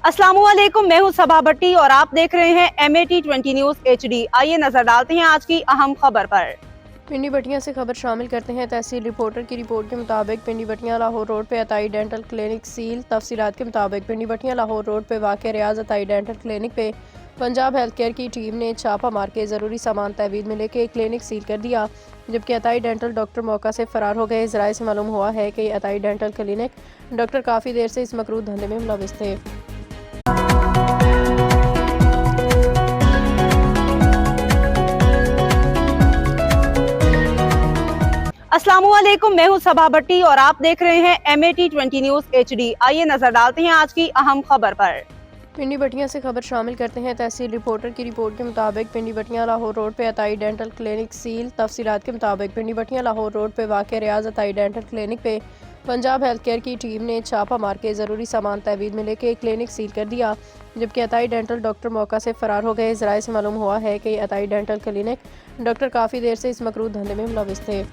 अस्सलामुअलैकुम, मैं हूं सबा भट्टी और आप देख रहे हैं MAT20 न्यूज HD। आइए नजर डालते हैं आज की अहम खबर पर। पिंडी बटियां से खबर शामिल करते हैं। तहसील रिपोर्टर की रिपोर्ट के मुताबिक पिंडी बटियां लाहौर रोड पे अताई डेंटल क्लिनिक सील। तफसीलात के मुताबिक पिंडी बटियां लाहौर रोड पे वाक़ रियाज अताई डेंटल क्लिनिक पे पंजाब हेल्थ केयर की टीम ने छापा मार के ज़रूरी सामान तहवीज़ में लेके क्लिनिक सील कर दिया, जबकि अताई डेंटल डॉक्टर मौका से फ़रार हो गए। ज़राए से मालूम हुआ है कि अताई डेंटल क्लिनिक डॉक्टर काफ़ी देर से इस मकरूह धंधे में मुलविस थे। अस्सलामुअलैकुम, मैं हूं सबा भट्टी और आप देख रहे हैं MAT20 न्यूज HD। आइए नजर डालते हैं आज की अहम खबर पर। पिंडी बटियां से खबर शामिल करते हैं। तहसील रिपोर्टर की रिपोर्ट के मुताबिक पिंडी बटियां लाहौर रोड पे अताई डेंटल क्लिनिक सील। तफसीलात के मुताबिक पिंडी बटियां लाहौर रोड पे वाक़ रियाज अताई डेंटल क्लिनिक पे पंजाब हेल्थ केयर की टीम ने छापा मार के ज़रूरी सामान तहवीज़ में लेके क्लिनिक सील कर दिया, जबकि अताई डेंटल डॉक्टर मौका से फ़रार हो गए। ज़राए से मालूम हुआ है कि अताई डेंटल क्लिनिक डॉक्टर काफ़ी देर से इस मकरूह धंधे में मुलविस थे।